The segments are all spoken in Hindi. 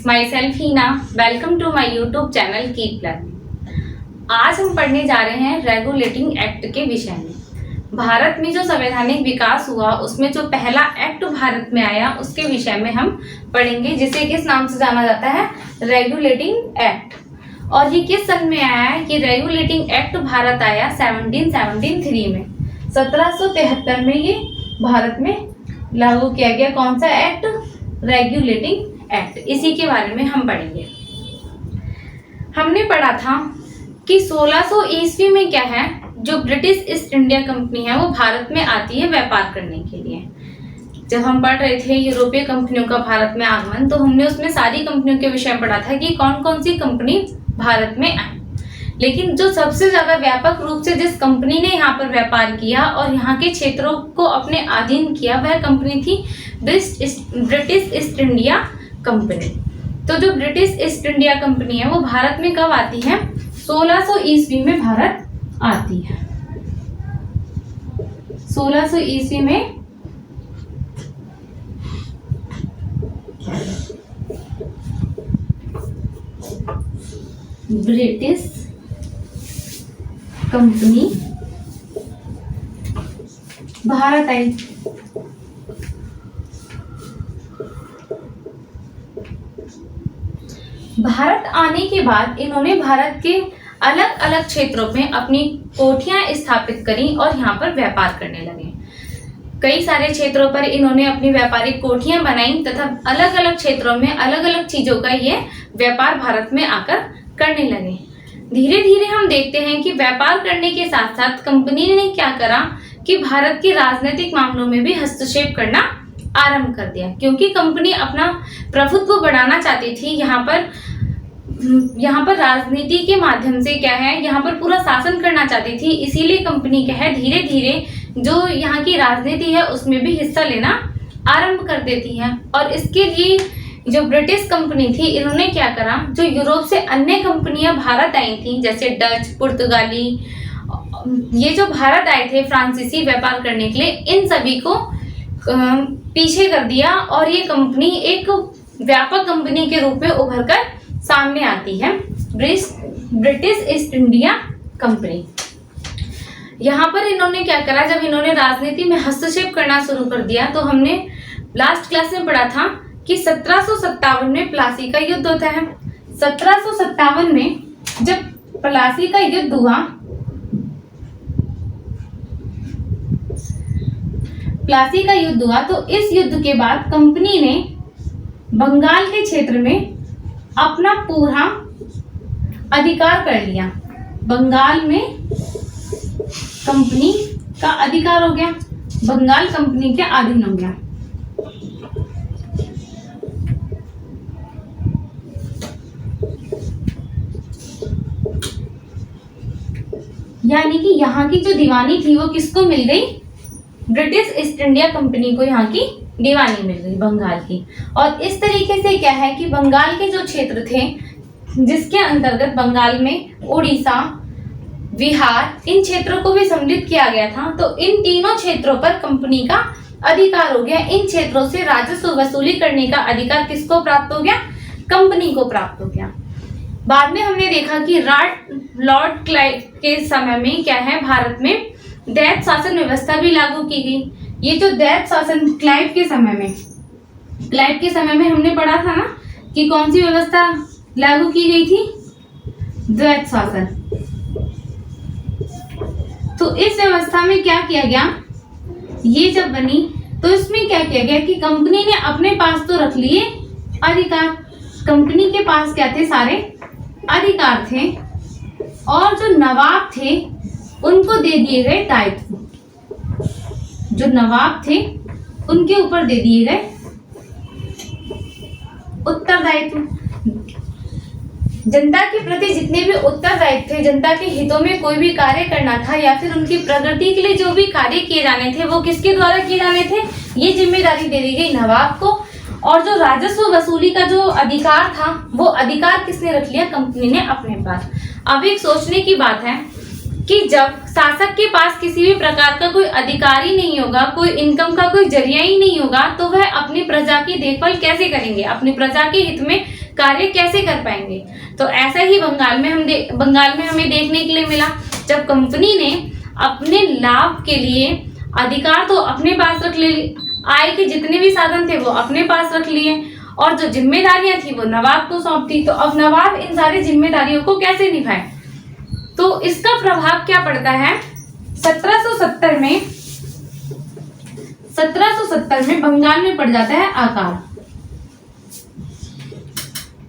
My self Heena. Welcome to my YouTube channel keep learning. आज हम पढ़ने जा रहे हैं रेगुलेटिंग एक्ट के विषय में। भारत में जो संवैधानिक विकास हुआ उसमें जो पहला एक्ट भारत में आया उसके विषय में हम पढ़ेंगे, जिसे किस नाम से जाना जाता है, रेगुलेटिंग एक्ट। और ये किस सन में आया है? कि रेगुलेटिंग एक्ट भारत आया 1773 में, 1773 में ये भारत में लागू किया गया। कौन सा एक्ट? Regulating act. इसी के बारे में हम पढ़ेंगे। हमने पढ़ा था कि 1600 ईस्वी में क्या है, जो ब्रिटिश ईस्ट इंडिया कंपनी है वो भारत में आती है व्यापार करने के लिए। जब हम पढ़ रहे थे यूरोपीय कंपनियों का भारत में आगमन, तो हमने उसमें सारी कंपनियों के विषय में पढ़ा था कि कौन कौन सी कंपनी भारत में आई। लेकिन जो सबसे ज्यादा व्यापक रूप से जिस कंपनी ने यहाँ पर व्यापार किया और यहाँ के क्षेत्रों को अपने अधीन किया, वह कंपनी थी ब्रिटिश ईस्ट इंडिया कंपनी। तो जो ब्रिटिश ईस्ट इंडिया कंपनी है वो भारत में कब आती है? 1600 ईस्वी में भारत आती है। 1600 ईस्वी में ब्रिटिश कंपनी भारत आई। भारत आने के बाद इन्होंने भारत के अलग अलग क्षेत्रों में अपनी कोठियां स्थापित करी और यहाँ पर व्यापार करने लगे। कई सारे क्षेत्रों पर इन्होंने अपनी व्यापारिक कोठियां बनाई तथा अलग अलग क्षेत्रों में अलग अलग चीजों का ये व्यापार भारत में आकर करने लगे। धीरे धीरे हम देखते हैं कि व्यापार करने के साथ साथ कंपनी ने क्या करा कि भारत के राजनीतिक मामलों में भी हस्तक्षेप करना आरंभ कर दिया, क्योंकि कंपनी अपना प्रभुत्व बढ़ाना चाहती थी। यहाँ पर राजनीति के माध्यम से क्या है, यहाँ पर पूरा शासन करना चाहती थी। इसीलिए कंपनी क्या है, धीरे धीरे जो यहाँ की राजनीति है उसमें भी हिस्सा लेना आरंभ कर देती है। और इसके लिए जो ब्रिटिश कंपनी थी, इन्होंने क्या करा, जो यूरोप से अन्य कंपनियां भारत आई थी, जैसे डच, पुर्तगाली, ये जो भारत आए थे फ्रांसीसी व्यापार करने के लिए, इन सभी को पीछे कर दिया और ये कंपनी एक व्यापक कंपनी के रूप में उभर कर सामने आती है, ब्रिटिश ईस्ट इंडिया कंपनी। यहाँ पर इन्होंने क्या करा, जब इन्होंने राजनीति में हस्तक्षेप करना शुरू कर दिया, तो हमने लास्ट क्लास में पढ़ा था कि 1757 में प्लासी का युद्ध होता है। 1757 में जब प्लासी का युद्ध हुआ, तो इस युद्ध के बाद कंपनी ने बंगाल के क्षेत्र में अपना पूरा अधिकार कर लिया। बंगाल में कंपनी का अधिकार हो गया, बंगाल कंपनी के अधीन हो गया। यानी कि यहाँ की जो दीवानी थी वो किसको मिल गई? ब्रिटिश ईस्ट इंडिया कंपनी को यहाँ की दीवानी मिल गई बंगाल की। और इस तरीके से क्या है कि बंगाल के जो क्षेत्र थे, जिसके अंतर्गत बंगाल में उड़ीसा, बिहार, इन क्षेत्रों को भी सम्मिलित किया गया था। तो इन तीनों क्षेत्रों पर कंपनी का अधिकार हो गया। इन क्षेत्रों से राजस्व वसूली करने का अधिकार किसको प्राप्त हो गया? कंपनी को प्राप्त हो गया। बाद में हमने देखा कि लॉर्ड क्लाइव के समय में क्या है, भारत में दैत शासन व्यवस्था भी लागू की गई। ये जो दैत शासन क्लाइव के समय में हमने पढ़ा था ना कि कौन सी व्यवस्था लागू की गई थी? दैत शासन। तो इस व्यवस्था में क्या किया गया, ये जब बनी तो इसमें क्या किया गया कि कंपनी ने अपने पास तो रख लिए अधिकार। कंपनी के पास क्या थे? सारे अधिकार थे। और जो नवाब थे उनको दे दिए गए दायित्व। जो नवाब थे उनके ऊपर दे दिए गए उत्तरदायित्व। जनता के प्रति जितने भी उत्तरदायित्व थे, जनता के हितों में कोई भी कार्य करना था या फिर उनकी प्रगति के लिए जो भी कार्य किए जाने थे वो किसके द्वारा किए जाने थे? ये जिम्मेदारी दे दी गई नवाब को। और जो राजस्व वसूली का जो अधिकार था वो अधिकार किसने रख लिया? कंपनी ने अपने पास। अब एक सोचने की बात है कि जब शासक के पास किसी भी प्रकार का कोई अधिकार ही नहीं होगा, कोई इनकम का कोई जरिया ही नहीं होगा, तो वह अपनी प्रजा की देखभाल कैसे करेंगे? अपनी प्रजा के हित में कार्य कैसे कर पाएंगे। तो ऐसा ही बंगाल में हमें देखने के लिए मिला, जब कंपनी ने अपने लाभ के लिए अधिकार तो अपने पास रख ले, आय के जितने भी साधन थे वो अपने पास रख लिए और जो जिम्मेदारियां थी वो नवाब को सौंप दी। तो अब नवाब इन सारी जिम्मेदारियों को कैसे निभाए, तो इसका प्रभाव क्या पड़ता है 1770 में बंगाल में पड़ जाता है अकाल।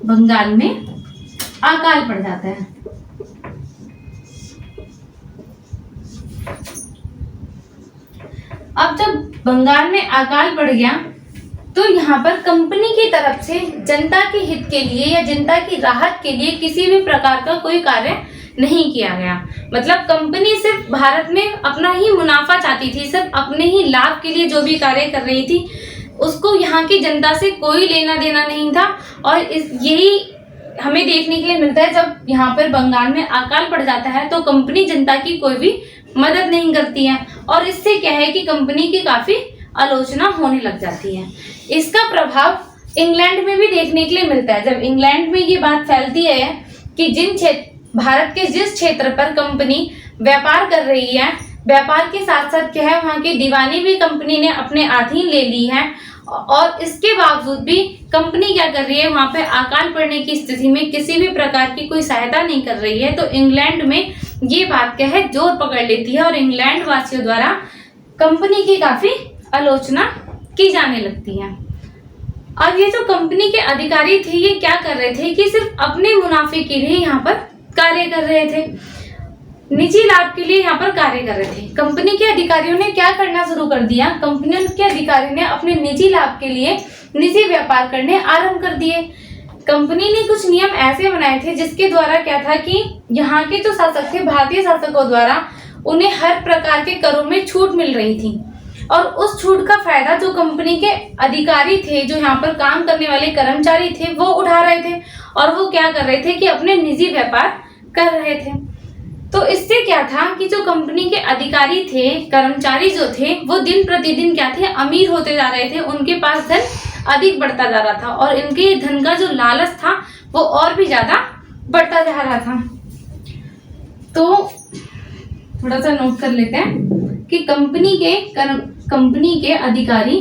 बंगाल में अकाल पड़ जाता है। अब जब बंगाल में अकाल पड़ गया तो यहाँ पर कंपनी की तरफ से जनता के हित के लिए या जनता की राहत के लिए किसी भी प्रकार का कोई कार्य नहीं किया गया। मतलब कंपनी सिर्फ भारत में अपना ही मुनाफा चाहती थी, सिर्फ अपने ही लाभ के लिए जो भी कार्य कर रही थी, उसको यहाँ की जनता से कोई लेना देना नहीं था। और यही हमें देखने के लिए मिलता है, जब यहाँ पर बंगाल में अकाल पड़ जाता है तो कंपनी जनता की कोई भी मदद नहीं करती है और इससे क्या है कि कंपनी की काफी आलोचना होने लग जाती है। इसका प्रभाव इंग्लैंड में भी देखने के लिए मिलता है। जब इंग्लैंड में ये बात फैलती है कि भारत के जिस क्षेत्र पर कंपनी व्यापार कर रही है, व्यापार के साथ साथ क्या है वहां की दीवानी भी कंपनी ने अपने अधीन ले ली है और इसके बावजूद भी कंपनी क्या कर रही है, वहां पे अकाल पड़ने की स्थिति में किसी भी प्रकार की कोई सहायता नहीं कर रही है। तो इंग्लैंड में ये बात क्या है जोर पकड़ लेती है और इंग्लैंड वासियों द्वारा कंपनी की काफी आलोचना की जाने लगती है। अब ये जो कंपनी के अधिकारी थे ये क्या कर रहे थे कि सिर्फ अपने मुनाफे के लिए यहाँ पर कार्य कर रहे थे, निजी लाभ के लिए यहाँ पर कार्य कर रहे थे। कंपनी के अधिकारियों ने क्या करना शुरू कर दिया, कंपनी के अधिकारी ने अपने निजी लाभ के लिए निजी व्यापार करने आरंभ कर दिए। कंपनी ने कुछ नियम ऐसे बनाए थे जिसके द्वारा क्या था कि यहाँ के जो शासक थे, भारतीय शासकों द्वारा उन्हें हर प्रकार के करों में छूट मिल रही थी और उस छूट का फायदा जो कंपनी के अधिकारी थे, जो यहाँ पर काम करने वाले कर्मचारी थे, वो उठा रहे थे और वो क्या कर रहे थे कि अपने निजी व्यापार कर रहे थे। तो इससे क्या था कि जो कंपनी के अधिकारी थे, कर्मचारी जो थे, वो दिन प्रतिदिन क्या थे, अमीर होते जा रहे थे, उनके पास धन अधिक बढ़ता जा रहा था और इनके धन का जो लालच था वो और भी ज्यादा बढ़ता जा रहा था। तो थोड़ा सा नोट कर लेते हैं कि कंपनी के अधिकारी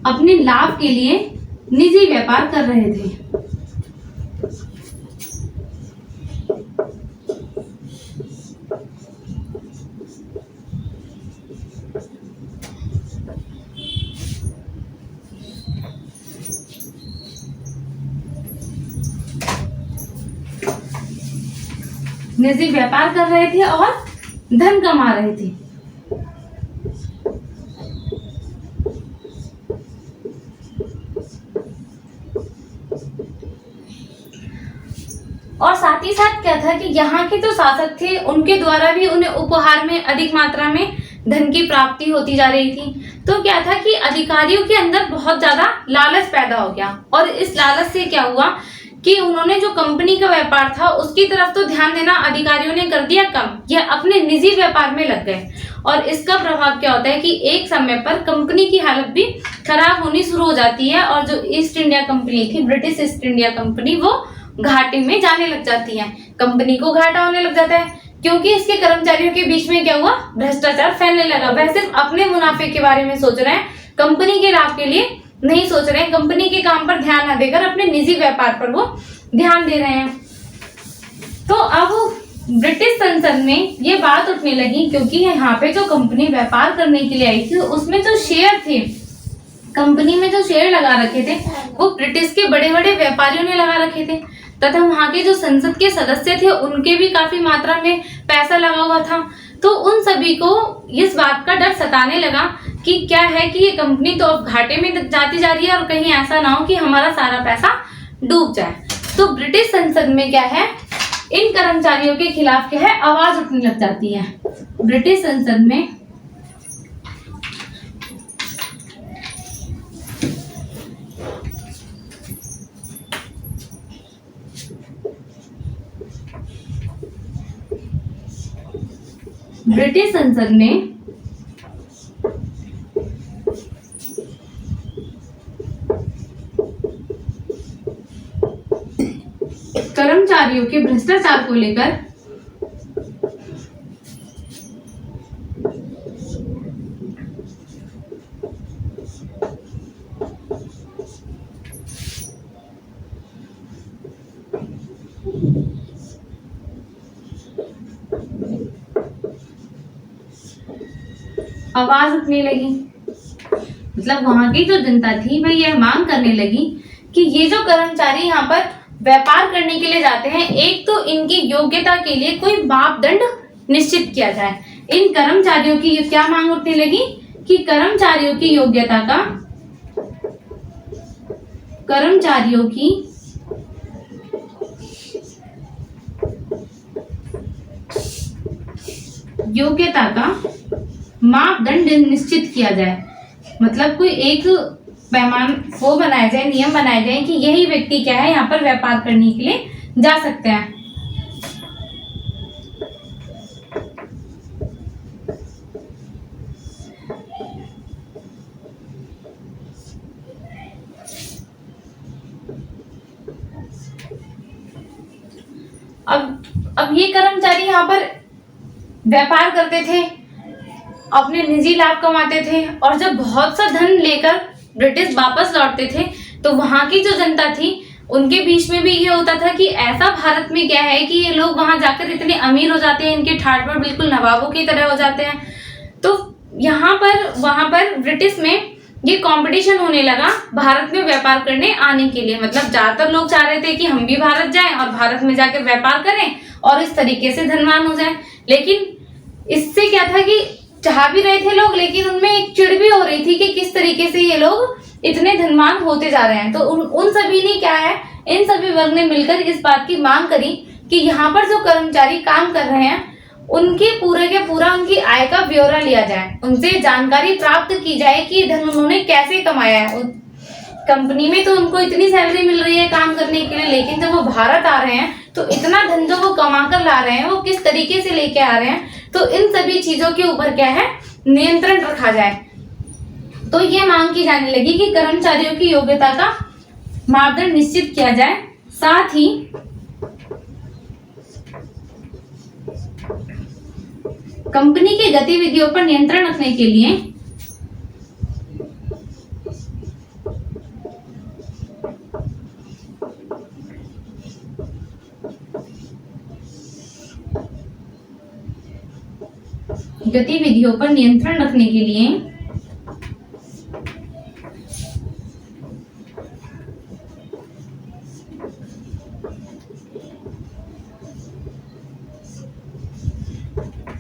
अपने लाभ के लिए निजी व्यापार कर रहे थे। निजी व्यापार कर रहे थे और धन कमा रहे थे। और साथ ही साथ क्या था कि यहाँ के जो शासक थे उनके द्वारा भी उन्हें उपहार में अधिक मात्रा में धन की प्राप्ति होती जा रही थी। तो क्या था कि अधिकारियों के अंदर बहुत ज्यादा लालच पैदा हो गया और इस लालच से क्या हुआ कि उन्होंने जो कंपनी का व्यापार था उसकी तरफ तो ध्यान देना अधिकारियों ने कर दिया कम, या अपने निजी व्यापार में लग गए। और इसका प्रभाव क्या होता है कि एक समय पर कंपनी की हालत भी खराब होनी शुरू हो जाती है और जो ईस्ट इंडिया कंपनी थी, ब्रिटिश ईस्ट इंडिया कंपनी, वो घाटे में जाने लग जाती है। कंपनी को घाटा होने लग जाता है क्योंकि इसके कर्मचारियों के बीच में क्या हुआ, भ्रष्टाचार फैलने लगा। वह सिर्फ अपने मुनाफे के बारे में सोच रहे हैं, कंपनी के लाभ के लिए नहीं सोच रहे हैं, कंपनी के काम पर ध्यान न देकर अपने निजी व्यापार पर वो ध्यान दे रहे हैं। तो अब ब्रिटिश संसद में ये बात उठने लगी क्योंकि यहाँ पे जो कंपनी व्यापार करने के लिए आई थी उसमें जो शेयर थे, कंपनी में जो शेयर लगा रखे थे वो ब्रिटिश के बड़े बड़े व्यापारियों ने लगा रखे थे तथा वहां के जो संसद के सदस्य थे उनके भी काफी मात्रा में पैसा लगा हुआ था। तो उन सभी को इस बात का डर सताने लगा कि क्या है कि ये कंपनी तो अब घाटे में जाती जा रही है और कहीं ऐसा ना हो कि हमारा सारा पैसा डूब जाए। तो ब्रिटिश संसद में क्या है, इन कर्मचारियों के खिलाफ क्या है, आवाज उठने लग जाती है। ब्रिटिश संसद में ब्रिटिश संसद में कर्मचारियों के भ्रष्टाचार को लेकर आवाज उठने लगी। मतलब वहां की जो जनता थी वह यह मांग करने लगी कि ये जो कर्मचारी यहाँ पर व्यापार करने के लिए जाते हैं, एक तो इनकी योग्यता के लिए कोई मापदंड निश्चित किया जाए। इन कर्मचारियों की क्या मांग उठने लगी कि कर्मचारियों की योग्यता का मापदंड निश्चित किया जाए। मतलब कोई एक पैमान वो बनाया जाए, नियम बनाए जाए कि यही व्यक्ति क्या है, यहाँ पर व्यापार करने के लिए जा सकते हैं। अब ये कर्मचारी यहाँ पर व्यापार करते थे, अपने निजी लाभ कमाते थे, और जब बहुत सा धन लेकर ब्रिटिश वापस लौटते थे तो वहां की जो जनता थी उनके बीच में भी ये होता था कि ऐसा भारत में क्या है कि ये लोग वहां जाकर इतने अमीर हो जाते हैं, इनके ठाट पर बिल्कुल नवाबों की तरह हो जाते हैं। तो यहाँ पर वहां पर ब्रिटिश में ये कंपटीशन होने लगा भारत में व्यापार करने आने के लिए। मतलब ज्यादातर लोग चाह रहे थे कि हम भी भारत जाएं और भारत में जाकर व्यापार करें और इस तरीके से धनवान हो जाएं। लेकिन इससे क्या था कि चाह भी रहे थे लोग, लेकिन उनमें एक चिढ़ भी हो रही थी कि किस तरीके से ये लोग इतने धनवान होते जा रहे हैं। तो उन सभी ने क्या है, इन सभी वर्ग ने मिलकर इस बात की मांग करी कि यहाँ पर जो कर्मचारी काम कर रहे हैं उनके पूरे के पूरा उनकी आय का ब्यौरा लिया जाए, उनसे जानकारी प्राप्त की जाए कि धन उन्होंने कैसे कमाया है। कंपनी में तो उनको इतनी सैलरी मिल रही है काम करने के लिए, लेकिन जब वो भारत आ रहे हैं तो इतना धन जो वो कमा कर ला रहे हैं वो किस तरीके से लेके आ रहे हैं। तो इन सभी चीजों के ऊपर क्या है, नियंत्रण रखा जाए। तो ये मांग की जाने लगी कि कर्मचारियों की योग्यता का मापदंड निश्चित किया जाए, साथ ही कंपनी की गतिविधियों पर नियंत्रण रखने के लिए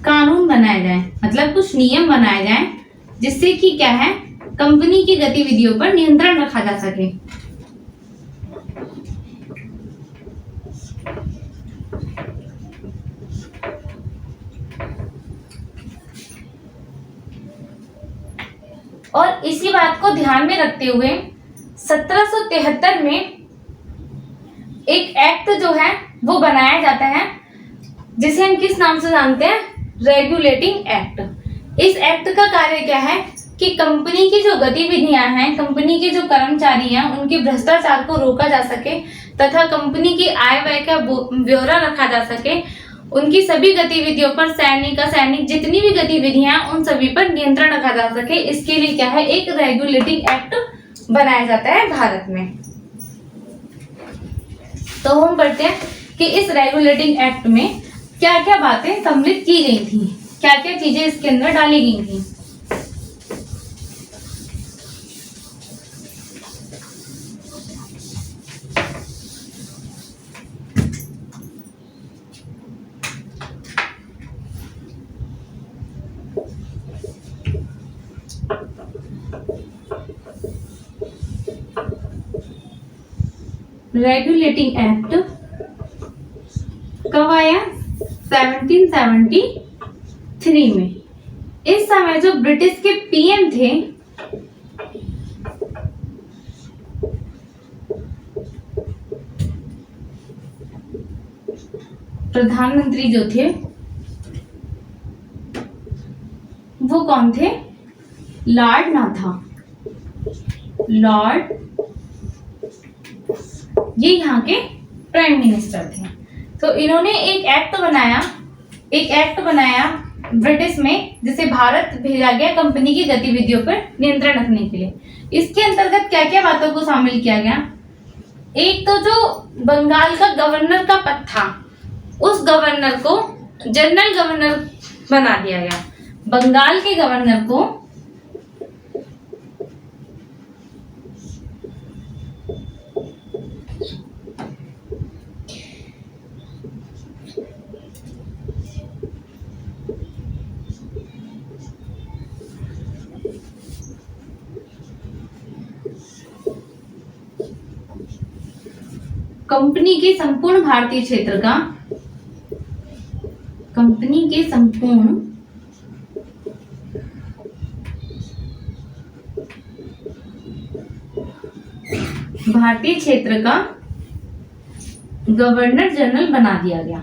कानून बनाया जाए, मतलब कुछ नियम बनाए जाए जिससे कि क्या है, कंपनी की गतिविधियों पर नियंत्रण रखा जा सके। और इसी बात को ध्यान में रखते हुए 1773 में एक एक्ट जो है वो बनाया जाता है, जिसे हम किस नाम से जानते हैं, रेगुलेटिंग एक्ट। इस एक्ट का कार्य क्या है कि कंपनी की जो गतिविधियां हैं, कंपनी के जो कर्मचारी हैं, उनके भ्रष्टाचार को रोका जा सके तथा कंपनी की आय व्यय का ब्यौरा रखा जा सके। उनकी सभी गतिविधियों पर सैनिक जितनी भी गतिविधियां उन सभी पर नियंत्रण रखा जा सके। इसके लिए क्या है, एक रेगुलेटिंग एक्ट बनाया जाता है भारत में। तो हम पढ़ते हैं कि इस रेगुलेटिंग एक्ट में क्या क्या बातें सम्मिलित की गई थी, क्या क्या चीजें इसके अंदर डाली गई थी। रेगुलेटिंग एक्ट कब आया, 1773 में। इस समय जो ब्रिटिश के पीएम थे प्रधानमंत्री जो थे कौन थे? लॉर्ड नाथा। लॉर्ड, ये यहाँ के प्राइम मिनिस्टर थे। तो इन्होंने एक एक्ट बनाया ब्रिटिश में, जिसे भारत भेजा गया कंपनी की गतिविधियों पर नियंत्रण रखने के लिए। इसके अंतर्गत क्या क्या बातों को शामिल किया गया? एक तो जो बंगाल का गवर्नर का पद था, उस गवर्नर को जनरल गवर्नर बना दिया गया। बंगाल के गवर्नर को कंपनी के संपूर्ण भारतीय क्षेत्र का भारतीय क्षेत्र का गवर्नर जनरल बना दिया गया।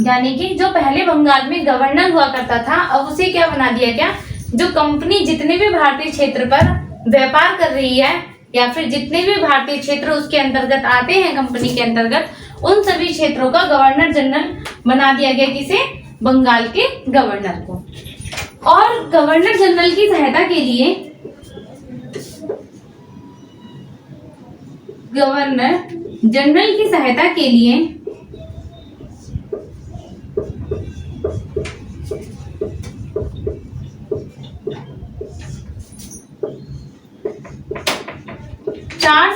यानी कि जो पहले बंगाल में गवर्नर हुआ करता था, अब उसे क्या बना दिया गया? जो कंपनी जितने भी भारतीय क्षेत्र पर व्यापार कर रही है, या फिर जितने भी भारतीय क्षेत्र उसके अंतर्गत आते हैं कंपनी के अंतर्गत, उन सभी क्षेत्रों का गवर्नर जनरल बना दिया गया। किसे? बंगाल के गवर्नर को। और गवर्नर जनरल की सहायता के लिए चार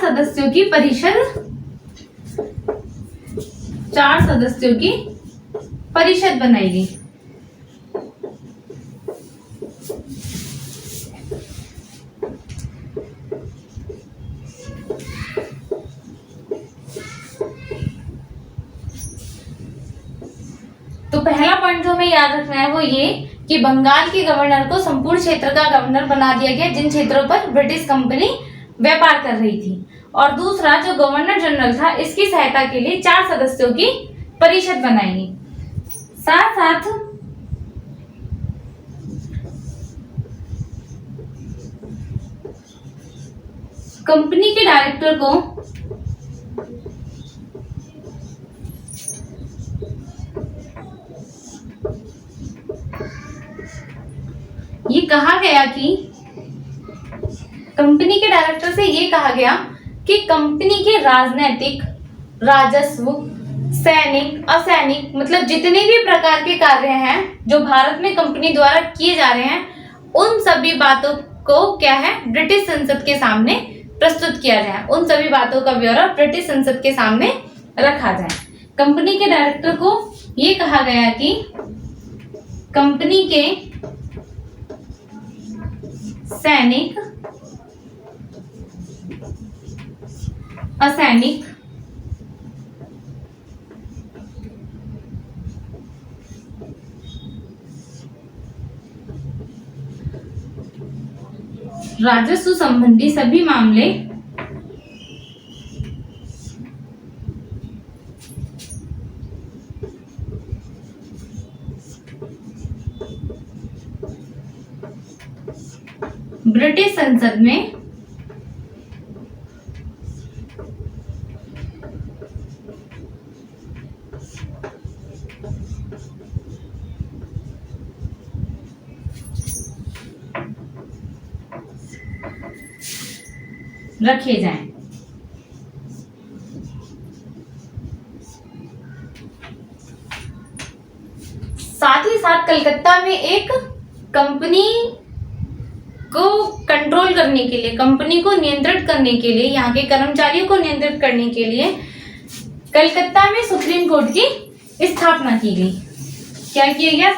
सदस्यों की परिषद बनाई गई। तो पहला पॉइंट जो हमें याद रखना है वो ये कि बंगाल के गवर्नर को संपूर्ण क्षेत्र का गवर्नर बना दिया गया, जिन क्षेत्रों पर ब्रिटिश कंपनी व्यापार कर रही थी। और दूसरा, जो गवर्नर जनरल था, इसकी सहायता के लिए 4 सदस्यों की परिषद बनाई गई। साथ साथ कंपनी के डायरेक्टर को ये कहा गया कि कंपनी के डायरेक्टर से ये कहा गया कि कंपनी के राजनैतिक, राजस्व, सैनिक, असैनिक, मतलब जितने भी प्रकार के कार्य हैं जो भारत में कंपनी द्वारा किए जा रहे हैं, उन सभी बातों को क्या है, ब्रिटिश संसद के सामने प्रस्तुत किया जाए। उन सभी बातों का ब्यौरा ब्रिटिश संसद के सामने रखा जाए। कंपनी के डायरेक्टर को ये कहा गया कि कंपनी के सैनिक, असैनिक, राजस्व संबंधी सभी मामले ब्रिटिश संसद में रखे जाएं। साथ ही साथ कलकत्ता में एक कंपनी को कंट्रोल करने के लिए, कंपनी को नियंत्रित करने के लिए, यहाँ के कर्मचारियों को नियंत्रित करने के लिए कलकत्ता में सुप्रीम कोर्ट की स्थापना की गई। क्या किया गया?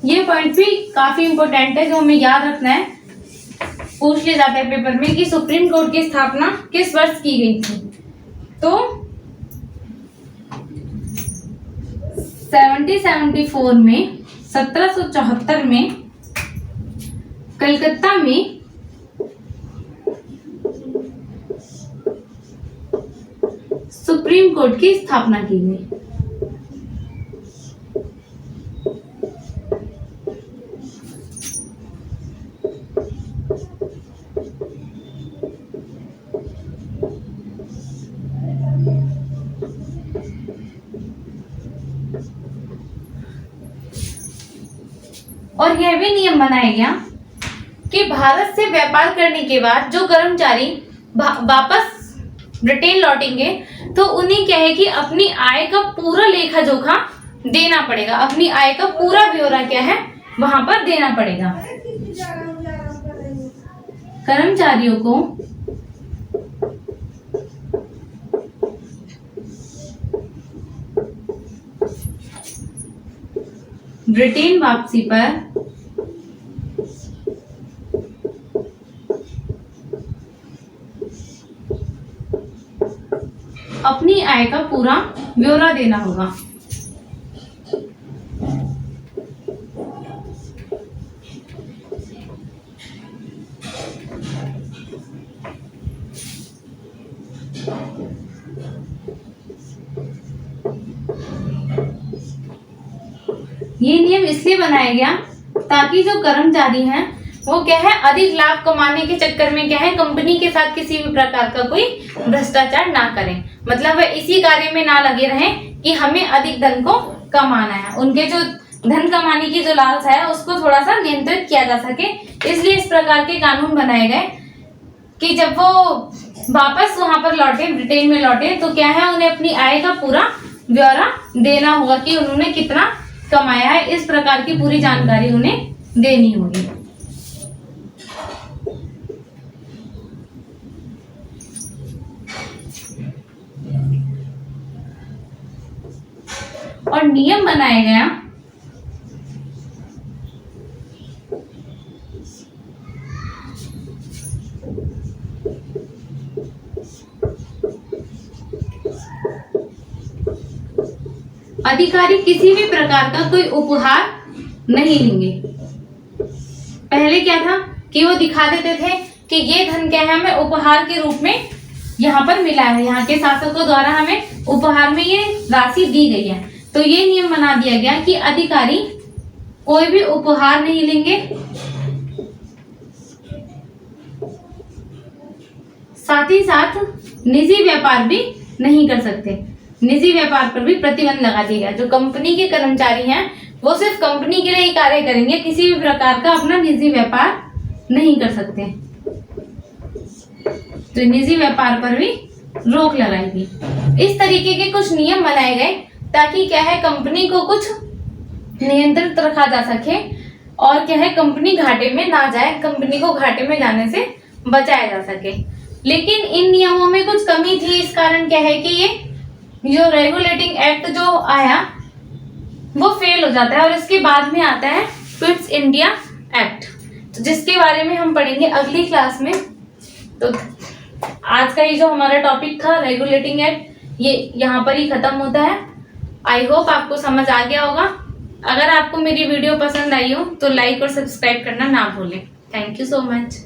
ये पॉइंट भी काफी इंपॉर्टेंट है, जो हमें याद रखना है, पूछ लिया जाता है पेपर में कि सुप्रीम कोर्ट की स्थापना किस वर्ष की गई थी। तो 1774 में 1774 में कलकत्ता में सुप्रीम कोर्ट की स्थापना की गई। और यह भी नियम बनाया गया कि भारत से व्यापार करने के बाद जो कर्मचारी वापस ब्रिटेन लौटेंगे तो उन्हें क्या है कि अपनी आय का पूरा लेखा जोखा देना पड़ेगा, अपनी आय का पूरा ब्यौरा क्या है वहां पर देना पड़ेगा। कर्मचारियों को ब्रिटेन वापसी पर अपनी आय का पूरा ब्यौरा देना होगा। ये नियम इसलिए बनाया गया ताकि जो कर्मचारी हैं वो क्या है अधिक लाभ कमाने के चक्कर में क्या है कंपनी के साथ किसी भी प्रकार का कोई भ्रष्टाचार ना करें, मतलब वह इसी कार्य में ना लगे रहें कि हमें अधिक धन को कमाना है। उनके जो धन कमाने की जो लालसा है उसको थोड़ा सा नियंत्रित किया जा सके, इसलिए इस प्रकार के कानून बनाए गए कि जब वो वापस वहां पर लौटे, ब्रिटेन में लौटे, तो क्या है उन्हें अपनी आय का पूरा ब्यौरा देना होगा कि उन्होंने कितना कमाया है। इस प्रकार की पूरी जानकारी उन्हें देनी होगी। और नियम बनाया गया अधिकारी किसी भी प्रकार का कोई उपहार नहीं लेंगे। पहले क्या था कि वो दिखा देते थे कि ये धन क्या है हमें उपहार के रूप में यहाँ पर मिला है, यहाँ के शासकों द्वारा हमें उपहार में ये राशि दी गई है। तो ये नियम बना दिया गया कि अधिकारी कोई भी उपहार नहीं लेंगे, साथ ही साथ निजी व्यापार भी नहीं कर सकते। निजी व्यापार पर भी प्रतिबंध लगा दिया गया। जो कंपनी के कर्मचारी हैं वो सिर्फ कंपनी के लिए ही कार्य करेंगे, किसी भी प्रकार का अपना निजी व्यापार नहीं कर सकते। तो निजी व्यापार पर भी रोक लगाई गई। इस तरीके के कुछ नियम बनाए गए ताकि क्या है कंपनी को कुछ नियंत्रित रखा जा सके और क्या है कंपनी घाटे में ना जाए, कंपनी को घाटे में जाने से बचाया जा सके। लेकिन इन नियमों में कुछ कमी थी, इस कारण क्या है कि ये जो रेगुलेटिंग एक्ट जो आया वो फेल हो जाता है और इसके बाद में आता है फिट्स इंडिया एक्ट, तो जिसके बारे में हम पढ़ेंगे अगली क्लास में। तो आज का ये जो हमारा टॉपिक था रेगुलेटिंग एक्ट, ये यहाँ पर ही खत्म होता है। आई होप आपको समझ आ गया होगा। अगर आपको मेरी वीडियो पसंद आई हो तो लाइक और सब्सक्राइब करना ना भूलें। Thank you so much.